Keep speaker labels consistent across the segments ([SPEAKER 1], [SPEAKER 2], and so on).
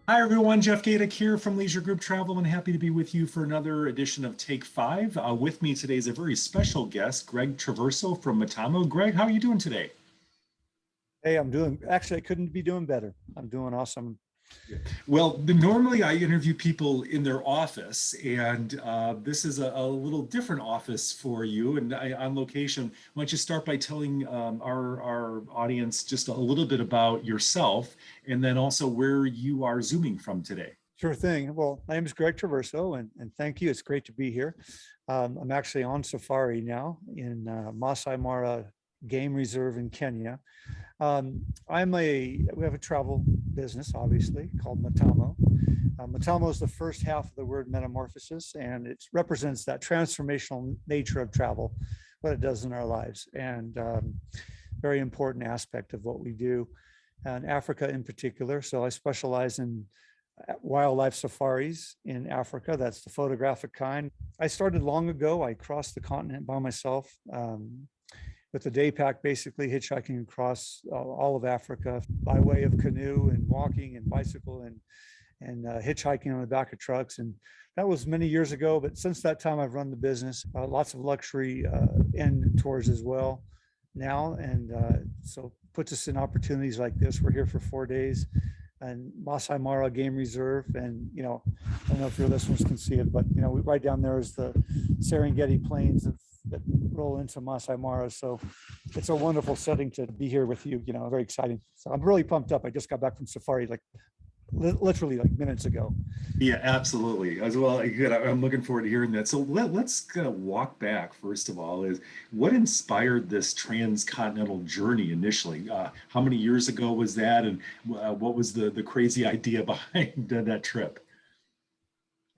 [SPEAKER 1] Hi everyone, Jeff Gayduk here from Leisure Group Travel and happy to be with you for another edition of Take 5. With me today is a very special guest, Greg Traverso from Metamo. Greg, how are you doing today?
[SPEAKER 2] Hey, actually, I couldn't be doing better. I'm doing awesome.
[SPEAKER 1] Well, normally I interview people in their office, and this is a little different office for you and on location. Why don't you start by telling our audience just a little bit about yourself and then also where you are Zooming from today?
[SPEAKER 2] Sure thing. Well, my name is Greg Traverso, and thank you. It's great to be here. I'm actually on safari now in Masai Mara Game Reserve in Kenya. We have a travel business, obviously, called Metamo. Metamo is the first half of the word metamorphosis, and it represents that transformational nature of travel, what it does in our lives, and very important aspect of what we do, and Africa in particular. So I specialize in wildlife safaris in Africa. That's the photographic kind. I started long ago. I crossed the continent by myself. With the day pack, basically hitchhiking across all of Africa by way of canoe and walking and bicycle and hitchhiking on the back of trucks. And that was many years ago. But since that time, I've run the business, lots of luxury and tours as well now. And so puts us in opportunities like this. We're here for 4 days and Masai Mara Game Reserve. And, I don't know if your listeners can see it, but, right down there is the Serengeti Plains that roll into Masai Mara. So it's a wonderful setting to be here with you, very exciting. So I'm really pumped up. I just got back from safari, literally minutes ago.
[SPEAKER 1] Yeah, absolutely. As well, good. I'm looking forward to hearing that. So let's kind of walk back. First of all, is what inspired this transcontinental journey initially? How many years ago was that, and what was the crazy idea behind that trip?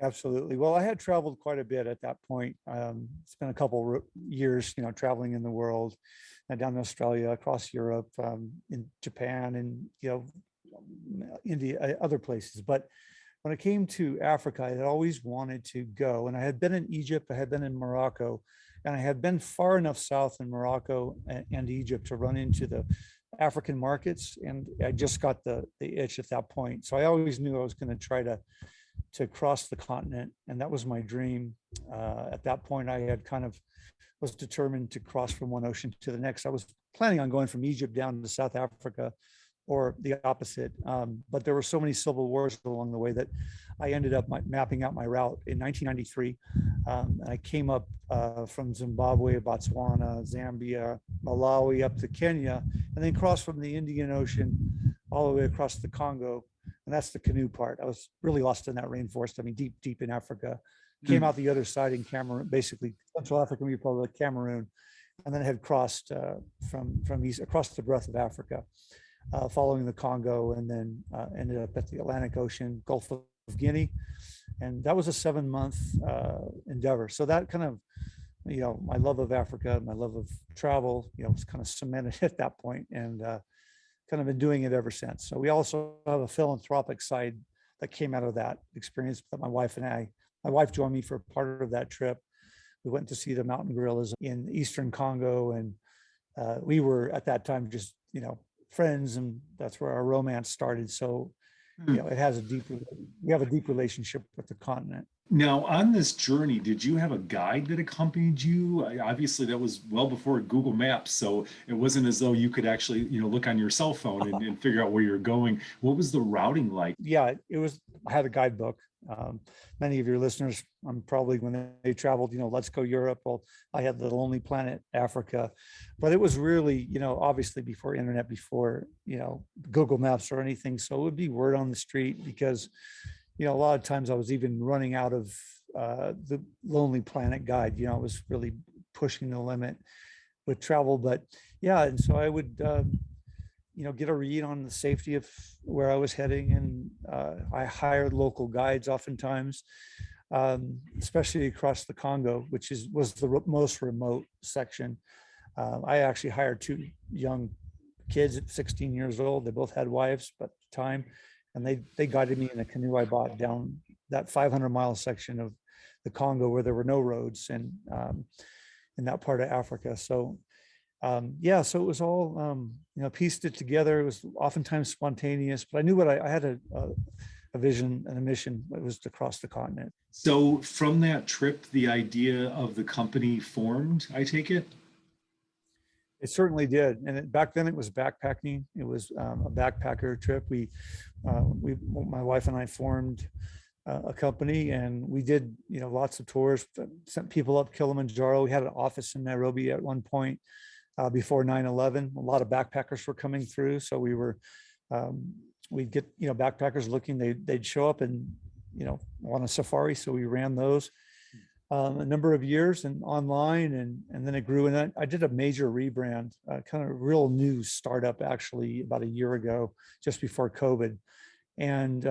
[SPEAKER 2] Absolutely. Well, I had traveled quite a bit at that point. It's been a couple years, traveling in the world, down in Australia, across Europe, in Japan, and India, other places. But when it came to Africa, I had always wanted to go, and I had been in Egypt, I had been in Morocco, and I had been far enough south in Morocco and Egypt to run into the African markets, and I just got the itch at that point. So I always knew I was going to try to cross the continent, and that was my dream. At that point, I had kind of was determined to cross from one ocean to the next. I was planning on going from Egypt down to South Africa, or the opposite. But there were so many civil wars along the way that I ended up mapping out my route in 1993. I came up from Zimbabwe, Botswana, Zambia, Malawi, up to Kenya, and then crossed from the Indian Ocean all the way across the Congo. And that's the canoe part. I was really lost in that rainforest. I mean, deep, deep in Africa. Came out the other side in Cameroon, basically Central African Republic, Cameroon, and then had crossed from east across the breadth of Africa, following the Congo, and then ended up at the Atlantic Ocean, Gulf of Guinea, and that was a 7-month endeavor. So that kind of, my love of Africa, my love of travel, was kind of cemented at that point, and kind of been doing it ever since. So we also have a philanthropic side that came out of that experience that my wife joined me for part of that trip. We went to see the mountain gorillas in Eastern Congo, and we were at that time just, friends, and that's where our romance started. So, it has we have a deep relationship with the continent.
[SPEAKER 1] Now, on this journey, did you have a guide that accompanied you? Obviously, that was well before Google Maps, so it wasn't as though you could actually, look on your cell phone and figure out where you're going. What was the routing like?
[SPEAKER 2] Yeah, it was. I had a guidebook. Many of your listeners, probably when they traveled, let's go Europe. Well, I had the Lonely Planet Africa, but it was really, obviously before internet, before, Google Maps or anything. So it would be word on the street, because, a lot of times I was even running out of the Lonely Planet guide. I was really pushing the limit with travel. But yeah, and so I would get a read on the safety of where I was heading. And I hired local guides oftentimes, especially across the Congo, which was the most remote section. I actually hired 2 young kids at 16 years old. They both had wives at the time, and they guided me in a canoe I bought down that 500-mile section of the Congo where there were no roads, and in that part of Africa. So so it was all, pieced it together. It was oftentimes spontaneous, but I knew what I had a vision and a mission that was to cross the continent.
[SPEAKER 1] So from that trip, the idea of the company formed, I take it?
[SPEAKER 2] It certainly did, and back then it was backpacking. It was a backpacker trip. My wife and I formed a company, and we did, lots of tours. Sent people up Kilimanjaro. We had an office in Nairobi at one point before 9/11. A lot of backpackers were coming through, so we'd get backpackers looking. They'd show up and on a safari, so we ran those a number of years and online, and then it grew. And I did a major rebrand, kind of real new startup actually about a year ago, just before COVID. And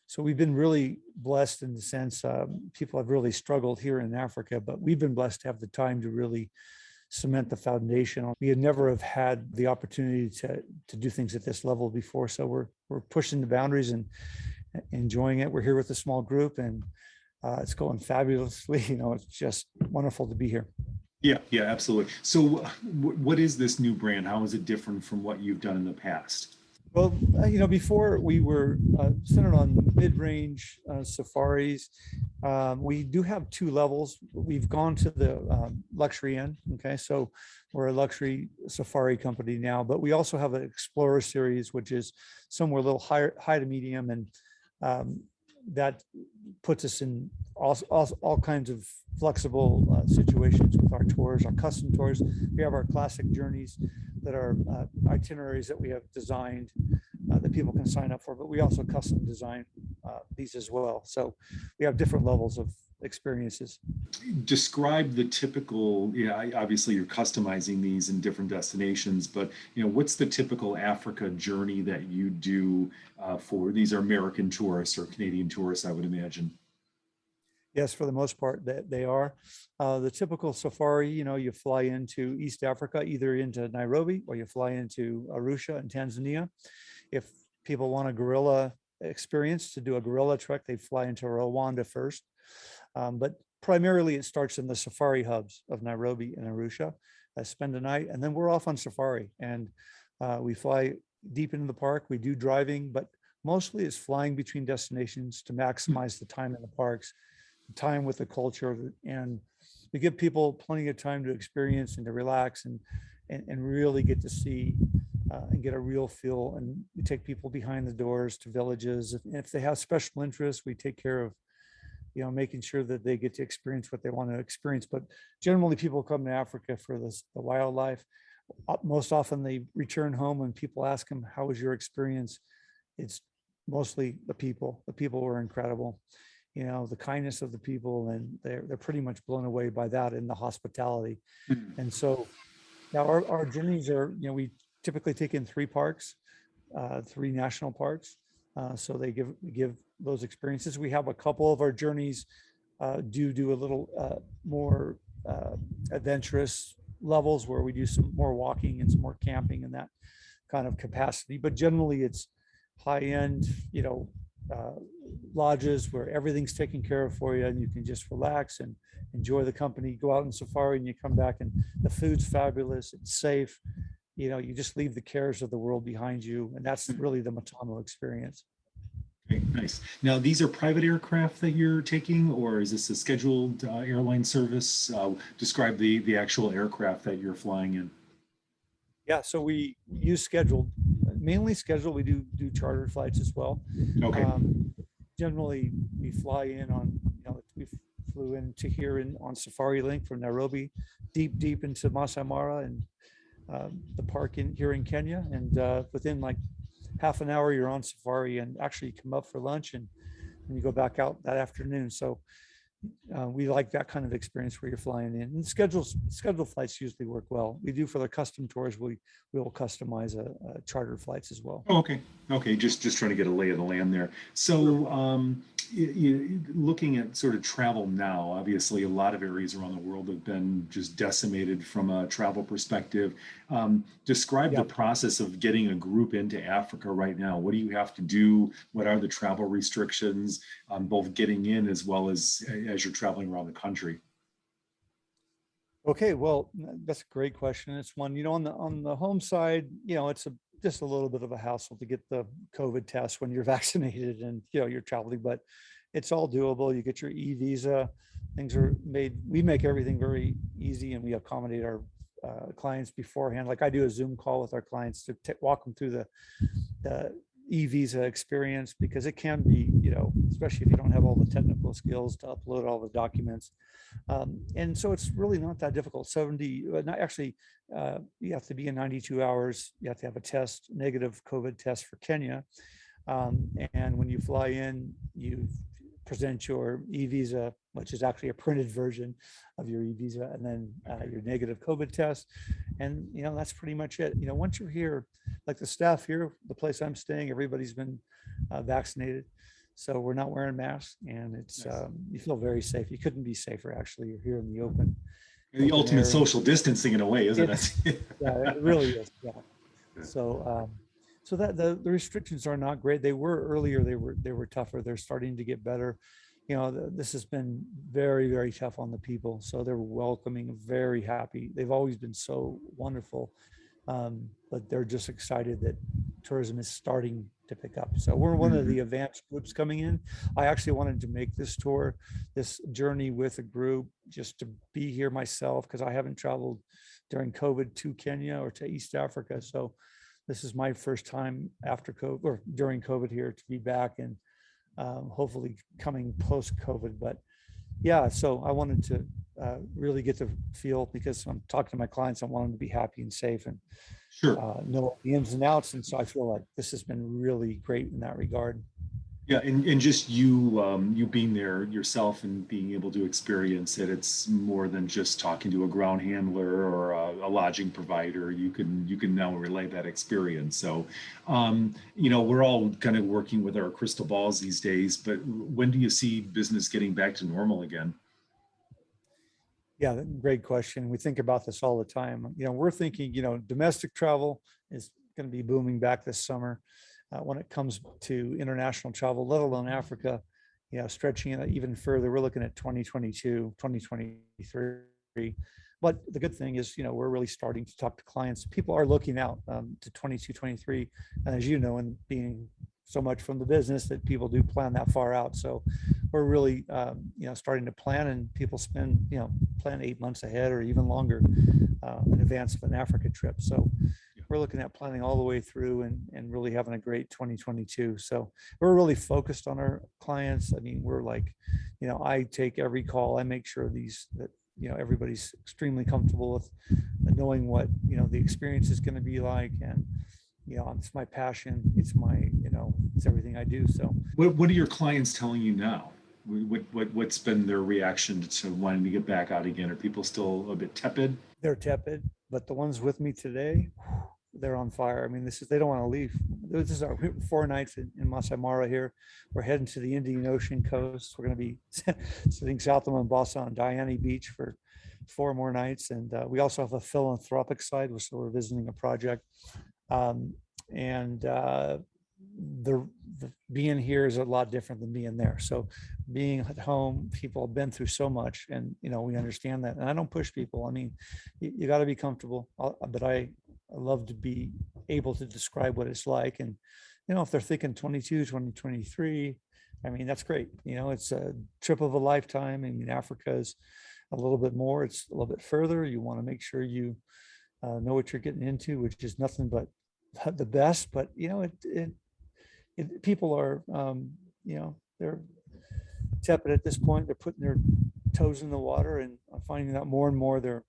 [SPEAKER 2] so we've been really blessed in the sense people have really struggled here in Africa, but we've been blessed to have the time to really cement the foundation. We had never have had the opportunity to do things at this level before. So we're pushing the boundaries and enjoying it. We're here with a small group, and it's going fabulously. It's just wonderful to be here.
[SPEAKER 1] Yeah, absolutely. So what is this new brand? How is it different from what you've done in the past?
[SPEAKER 2] Well, before we were centered on mid-range safaris. We do have two levels. We've gone to the luxury end. Okay, so we're a luxury safari company now, but we also have an Explorer series, which is somewhere a little high to medium, and that puts us in all kinds of flexible situations with our tours, our custom tours. We have our classic journeys that are itineraries that we have designed that people can sign up for, but we also custom design these as well. So we have different levels of experiences.
[SPEAKER 1] Describe the typical, obviously you're customizing these in different destinations, but what's the typical Africa journey that you do for these are American tourists or Canadian tourists, I would imagine?
[SPEAKER 2] Yes, for the most part, they are. The typical safari, you fly into East Africa, either into Nairobi or you fly into Arusha in Tanzania. If people want a gorilla experience, to do a gorilla trek, they fly into Rwanda first. But primarily it starts in the safari hubs of Nairobi and Arusha. Spend a night, and then we're off on safari. And we fly deep into the park. We do driving, but mostly it's flying between destinations to maximize the time in the parks, time with the culture, and to give people plenty of time to experience and to relax and really get to see and get a real feel. And we take people behind the doors to villages. If they have special interests, we take care of making sure that they get to experience what they want to experience. But generally people come to Africa for the wildlife. Most often they return home and people ask them, how was your experience? It's mostly the people. The people were incredible. The kindness of the people, and they're pretty much blown away by that and the hospitality. And so now our journeys are, we typically take in 3 parks, 3 national parks. So they give those experiences. We have a couple of our journeys do a little more adventurous levels where we do some more walking and some more camping and that kind of capacity. But generally it's high end, lodges where everything's taken care of for you and you can just relax and enjoy the company. Go out on safari and you come back and the food's fabulous, it's safe. You just leave the cares of the world behind you, and that's really the Metamo experience.
[SPEAKER 1] Okay, nice. Now, these are private aircraft that you're taking, or is this a scheduled airline service? Describe the actual aircraft that you're flying in.
[SPEAKER 2] Yeah, so we use mainly scheduled. We do chartered flights as well.
[SPEAKER 1] Okay.
[SPEAKER 2] Generally, we fly in on, we flew into here on Safari Link from Nairobi, deep into Masai Mara and the park here in Kenya. And within like half an hour, you're on safari, and actually come up for lunch and you go back out that afternoon. So we like that kind of experience where you're flying in, and scheduled flights usually work well. We do for the custom tours. We will customize a chartered flights as well.
[SPEAKER 1] Oh, okay. Just trying to get a lay of the land there. So looking at sort of travel now, obviously a lot of areas around the world have been just decimated from a travel perspective. Describe the process of getting a group into Africa right now. What do you have to do? What are the travel restrictions on both getting in as well as you're traveling around the country?
[SPEAKER 2] Okay, well, that's a great question. It's one, on the home side, it's just a little bit of a hassle to get the COVID test when you're vaccinated and, you're traveling, but it's all doable. You get your e-visa. Things are made, we make everything very easy, and we accommodate our clients beforehand. Like I do a Zoom call with our clients to walk them through the e-visa experience, because it can be, especially if you don't have all the technical skills to upload all the documents. And so it's really not that difficult. 70, not actually, you have to be in 92 hours. You have to have a test, negative COVID test for Kenya. And when you fly in, you present your e-visa, which is actually a printed version of your e-visa, and then your negative COVID test. And, that's pretty much it. Once you're here, like the staff here, the place I'm staying, everybody's been vaccinated. So we're not wearing masks, and it's,
[SPEAKER 1] Nice.
[SPEAKER 2] You feel very safe. You couldn't be safer, actually. You're here in the open.
[SPEAKER 1] The ultimate
[SPEAKER 2] air.
[SPEAKER 1] social distancing in a way, isn't it?
[SPEAKER 2] Yeah, it really is. Yeah. So that the restrictions are not great. They were earlier. They were tougher. They're starting to get better. This has been very, very tough on the people. So they're welcoming, very happy. They've always been so wonderful, but they're just excited that tourism is starting to pick up. So we're one of the advanced groups coming in. I actually wanted to make this tour, this journey with a group, just to be here myself, because I haven't traveled during COVID to Kenya or to East Africa. So this is my first time after COVID or during COVID here to be back, and hopefully coming post COVID. But yeah, so I wanted to really get the feel, because I'm talking to my clients. I want them to be happy and safe and
[SPEAKER 1] Sure.
[SPEAKER 2] know the ins and outs. And so I feel like this has been really great in that regard.
[SPEAKER 1] Yeah, and just you being there yourself and being able to experience it, it's more than just talking to a ground handler or a lodging provider. You can now relay that experience. So, we're all kind of working with our crystal balls these days, but when do you see business getting back to normal again?
[SPEAKER 2] Yeah, great question. We think about this all the time. We're thinking, domestic travel is going to be booming back this summer. When it comes to international travel, let alone Africa, stretching it even further, we're looking at 2022, 2023. But the good thing is, we're really starting to talk to clients. People are looking out to 22, 23. And as you know, and being so much from the business, that people do plan that far out. So we're really, starting to plan, and people plan 8 months ahead or even longer in advance of an Africa trip. So we're looking at planning all the way through and really having a great 2022. So we're really focused on our clients. I mean, we're like, I take every call. I make sure that everybody's extremely comfortable with knowing what, the experience is going to be like. And, it's my passion. It's my, it's everything I do. So
[SPEAKER 1] What are your clients telling you now? What's been their reaction to wanting to get back out again? Are people still a bit tepid?
[SPEAKER 2] They're tepid, but the ones with me today, they're on fire. I mean, they don't want to leave. This is our 4 nights in Masai Mara here. We're heading to the Indian Ocean coast. We're going to be sitting south of Mombasa on Diani Beach for 4 more nights. And we also have a philanthropic side, so we're visiting a project. The being here is a lot different than being there. So being at home, people have been through so much, and we understand that. And I don't push people. I mean, you got to be comfortable. But I love to be able to describe what it's like. And if they're thinking 22, 2023, I mean, that's great. It's a trip of a lifetime. I mean, Africa is a little bit more. It's a little bit further. You want to make sure you know what you're getting into, which is nothing but the best. But people are they're tepid at this point. They're putting their toes in the water, and I'm finding out more and more they're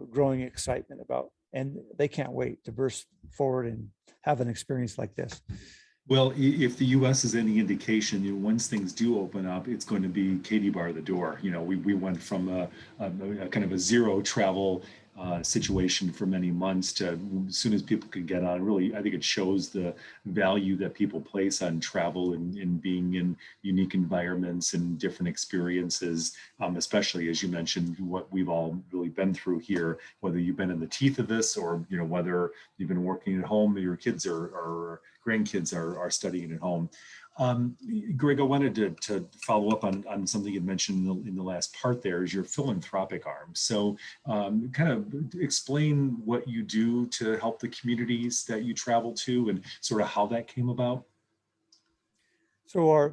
[SPEAKER 2] growing excitement about, and they can't wait to burst forward and have an experience like this.
[SPEAKER 1] Well, if the U.S. is any indication, once things do open up, it's going to be Katie bar the door. We went from a kind of a zero travel situation for many months to as soon as people could get on. Really, I think it shows the value that people place on travel and being in unique environments and different experiences, especially as you mentioned, what we've all really been through here, whether you've been in the teeth of this or whether you've been working at home, your kids or grandkids are studying at home. Um, Greg, I wanted to follow up on something you mentioned in the last part there is your philanthropic arm. So kind of explain what you do to help the communities that you travel to and sort of how that came about.
[SPEAKER 2] So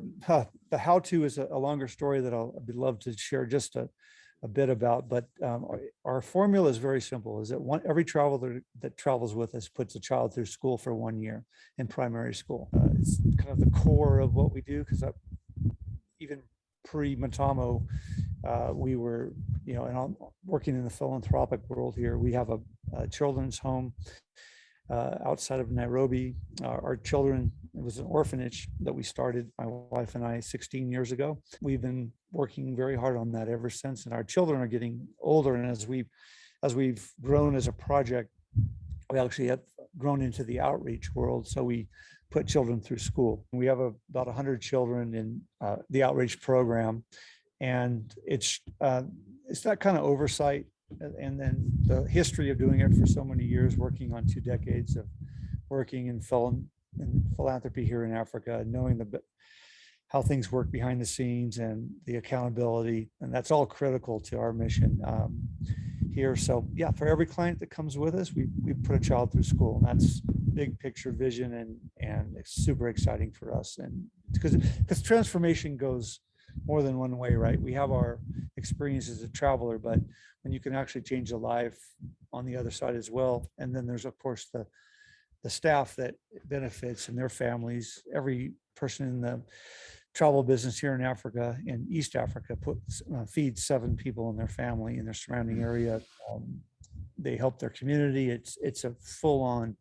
[SPEAKER 2] the how-to is a longer story that I'd love to share just a bit about, but our formula is very simple, is that every traveler that travels with us puts a child through school for 1 year in primary school. It's kind of the core of what we do, because even pre-Metamo, we were, and I'm working in the philanthropic world here. We have a children's home outside of Nairobi. Our children, it was an orphanage that we started, my wife and I, 16 years ago. We've been working very hard on that ever since, and our children are getting older. And as we've grown as a project, we actually have grown into the outreach world. So we put children through school. We have about 100 children in the outreach program, and it's that kind of oversight. And then the history of doing it for so many years, working on 2 decades of working in philanthropy here in Africa, knowing how things work behind the scenes and the accountability, and that's all critical to our mission here. So yeah, for every client that comes with us, we put a child through school, and that's big picture vision, and it's super exciting for us. And because transformation goes more than one way, right? We have our experience as a traveler, but when you can actually change a life on the other side as well. And then there's, of course, the staff that benefits and their families. Every person in the travel business here in Africa, in East Africa, feeds 7 people in their family in their surrounding area. They help their community. It's a full-on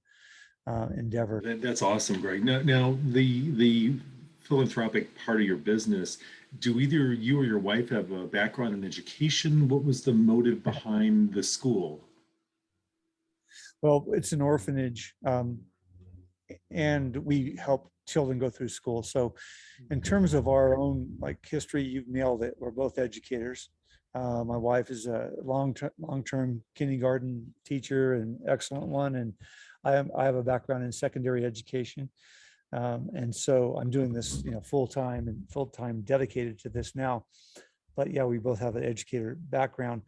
[SPEAKER 2] endeavor.
[SPEAKER 1] That's awesome, Greg. Now the philanthropic part of your business, do either you or your wife have a background in education? What was the motive behind the school?
[SPEAKER 2] Well, it's an orphanage, and we help children go through school. So in terms of our own history, you've nailed it. We're both educators. My wife is a long-term kindergarten teacher, an excellent one. And I have a background in secondary education. And so I'm doing this, full-time dedicated to this now. But yeah, we both have an educator background.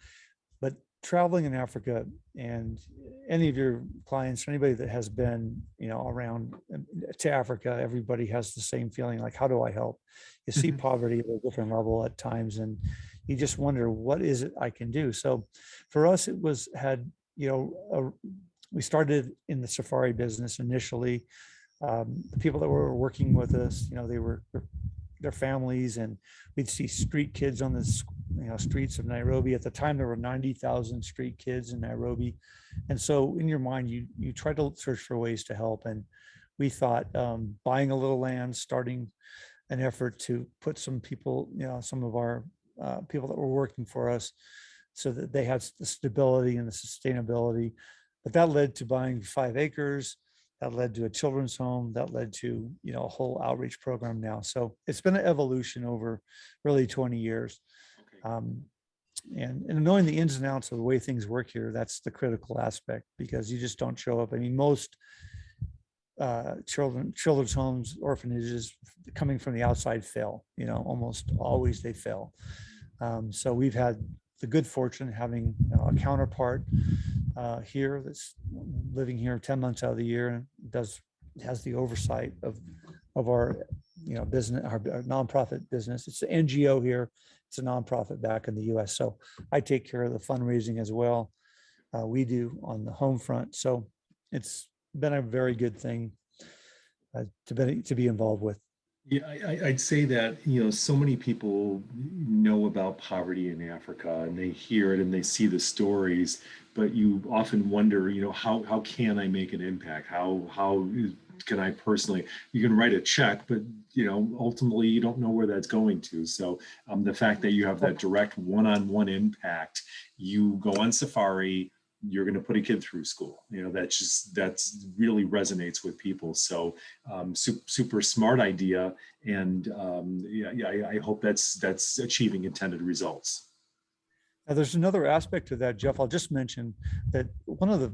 [SPEAKER 2] But traveling in Africa, and any of your clients, or anybody that has been, around to Africa, everybody has the same feeling, like, how do I help? You see poverty at a different level at times, and you just wonder, what is it I can do? So for us, we started in the safari business initially. The people that were working with us, they were their families, and we'd see street kids on the streets of Nairobi. At the time, there were 90,000 street kids in Nairobi. And so in your mind, you try to search for ways to help. And we thought buying a little land, starting an effort to put some people, some of our people that were working for us, so that they had the stability and the sustainability. But that led to buying 5 acres. That led to a children's home. That led to, a whole outreach program now. So it's been an evolution over really 20 years.
[SPEAKER 1] Okay.
[SPEAKER 2] And knowing the ins and outs of the way things work here, that's the critical aspect, because you just don't show up. I mean, most children's homes, orphanages coming from the outside fail, almost always they fail. So we've had the good fortune of having a counterpart here that's living here 10 months out of the year, and has the oversight of our business, our nonprofit business. It's an NGO here. It's a nonprofit back in the US. So I take care of the fundraising as well. We do on the home front. So it's been a very good thing to be involved with.
[SPEAKER 1] Yeah, I'd say that, so many people know about poverty in Africa, and they hear it and they see the stories, but you often wonder, how can I make an impact? How can I personally, you can write a check, but, ultimately you don't know where that's going to. So the fact that you have that direct one-on-one impact, you go on safari, you're going to put a kid through school, that's really resonates with people. So super smart idea. And I hope that's achieving intended results.
[SPEAKER 2] Now, there's another aspect to that, Jeff. I'll just mention that one of the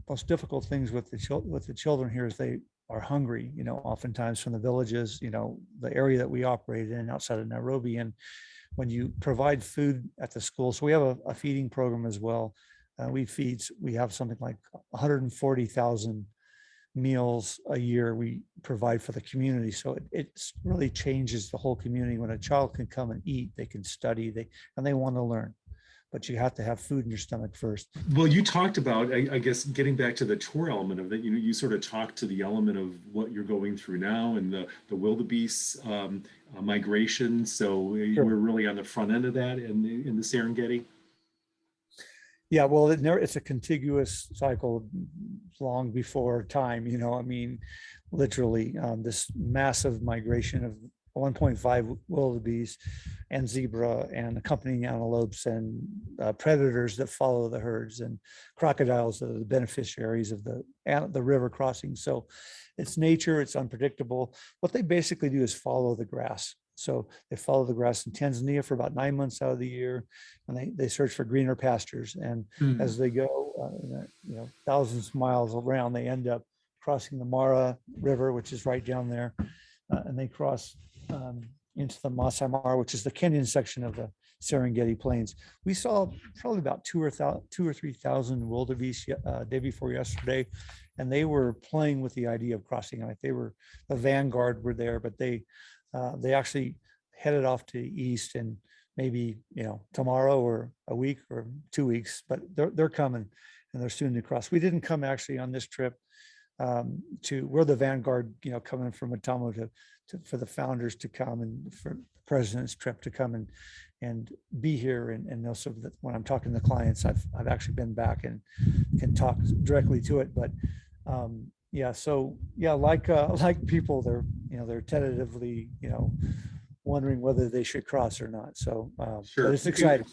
[SPEAKER 2] most difficult things with the children here is they are hungry, oftentimes from the villages, the area that we operate in outside of Nairobi. And when you provide food at the school, so we have a feeding program as well. We have something like 140,000 meals a year we provide for the community. So it really changes the whole community. When a child can come and eat, they can study, and they want to learn. But you have to have food in your stomach first.
[SPEAKER 1] Well, you talked about, I guess, getting back to the tour element of it. You sort of talked to the element of what you're going through now and the wildebeest migration. So
[SPEAKER 2] Sure.
[SPEAKER 1] we're really on the front end of that in the Serengeti.
[SPEAKER 2] Yeah, well, it's a contiguous cycle long before time, literally this massive migration of 1.5 wildebeest and zebra and accompanying antelopes and predators that follow the herds and crocodiles that are the beneficiaries of the river crossing. So it's nature, it's unpredictable. What they basically do is follow the grass. So they follow the grass in Tanzania for about 9 months out of the year, and they search for greener pastures. And as they go, thousands of miles around, they end up crossing the Mara River, which is right down there, and they cross into the Masai Mara, which is the Kenyan section of the Serengeti Plains. We saw probably about 2,000 or 3,000 wildebeest day before yesterday, and they were playing with the idea of crossing. Like the vanguard were there, but they actually headed off to the east, and maybe tomorrow or a week or 2 weeks, but they're coming, and they're soon to cross. We didn't come actually on this trip we're the vanguard, coming from Metamo for the founders to come, and for the president's trip to come and be here and know. So that when I'm talking to clients, I've actually been back and can talk directly to it. But like people, they're tentatively, wondering whether they should cross or not. So
[SPEAKER 1] Sure.
[SPEAKER 2] But it's exciting.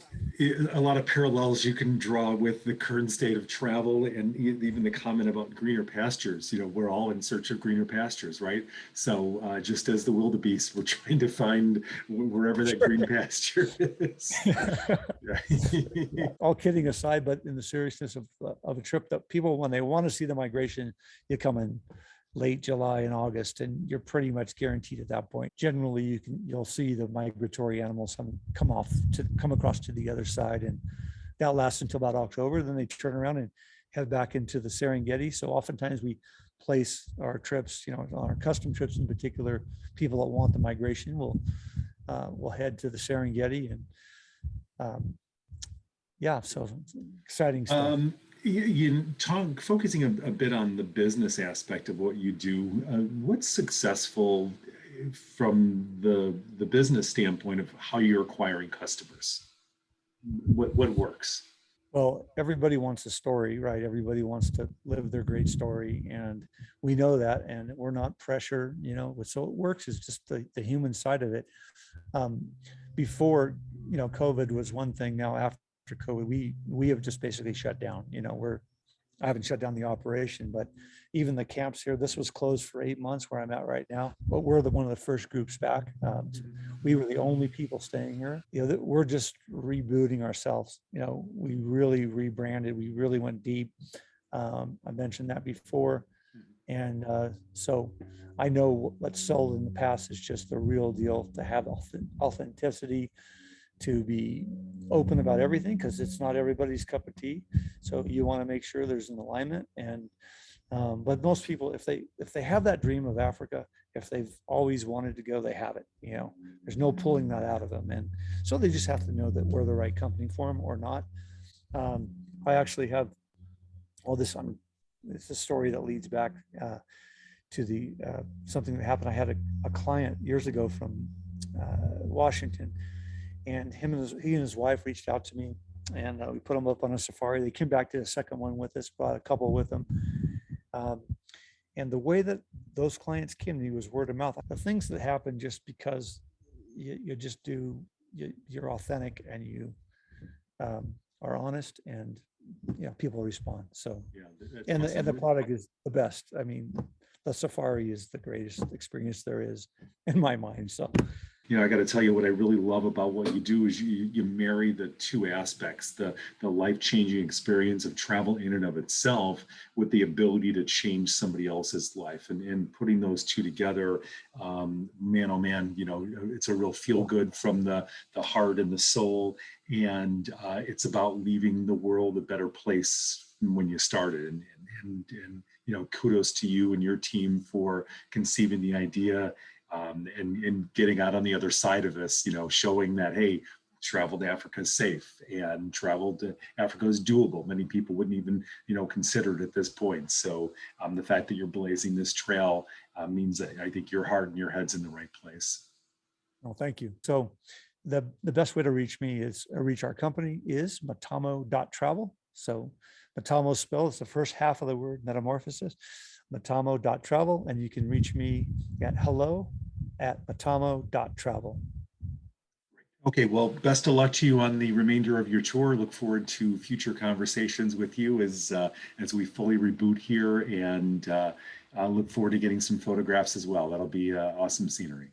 [SPEAKER 1] A lot of parallels you can draw with the current state of travel, and even the comment about greener pastures. We're all in search of greener pastures, right? So just as the wildebeest, we're trying to find wherever that green pasture is.
[SPEAKER 2] All kidding aside, but in the seriousness of a trip, that people, when they want to see the migration, you come in late July and August, and you're pretty much guaranteed at that point. Generally, you'll see the migratory animals come across to the other side, and that lasts until about October. Then they turn around and head back into the Serengeti. So oftentimes we place our trips, on our custom trips in particular. People that want the migration will head to the Serengeti, and so exciting stuff.
[SPEAKER 1] You talk focusing a bit on the business aspect of what you do. What's successful from the business standpoint of how you're acquiring customers? What works?
[SPEAKER 2] Well, everybody wants a story, right? Everybody wants to live their great story, and we know that, and we're not pressured. So what works is just the human side of it. Before, COVID was one thing. Now after COVID, we have just basically shut down. I haven't shut down the operation, but even the camps here, this was closed for 8 months where I'm at right now, but we're one of the first groups back. We were the only people staying here. We're just rebooting ourselves. We really rebranded. We really went deep. I mentioned that before. And so I know what's sold in the past is just the real deal, to have authenticity, to be open about everything, because it's not everybody's cup of tea. So you want to make sure there's an alignment. And but most people, if they have that dream of Africa, if they've always wanted to go, they have it. There's no pulling that out of them. And so they just have to know that we're the right company for them or not. I actually have it's a story that leads back to the something that happened. I had a client years ago from Washington. And he and his wife reached out to me, and we put them up on a safari. They came back to the second one with us, brought a couple with them. And the way that those clients came to me was word of mouth. The things that happen just because you just you're authentic, and you are honest, and people respond. So and
[SPEAKER 1] awesome.
[SPEAKER 2] the product is the best. I mean, the safari is the greatest experience there is in my mind. So
[SPEAKER 1] I got to tell you, what I really love about what you do is you marry the two aspects, the life-changing experience of travel in and of itself with the ability to change somebody else's life, and putting those two together, man, oh man, it's a real feel good from the heart and the soul. And it's about leaving the world a better place when you started. And kudos to you and your team for conceiving the idea, and getting out on the other side of this, showing that, hey, travel to Africa is safe, and travel to Africa is doable. Many people wouldn't even, consider it at this point. So the fact that you're blazing this trail means that I think your heart and your head's in the right place.
[SPEAKER 2] Well, thank you. So the best way to reach me reach our company is metamo.travel. So Metamo spell is the first half of the word metamorphosis, metamo.travel. And you can reach me at hello@metamo.travel.
[SPEAKER 1] Okay, well, best of luck to you on the remainder of your tour. Look forward to future conversations with you as we fully reboot here, and I look forward to getting some photographs as well. That'll be awesome scenery.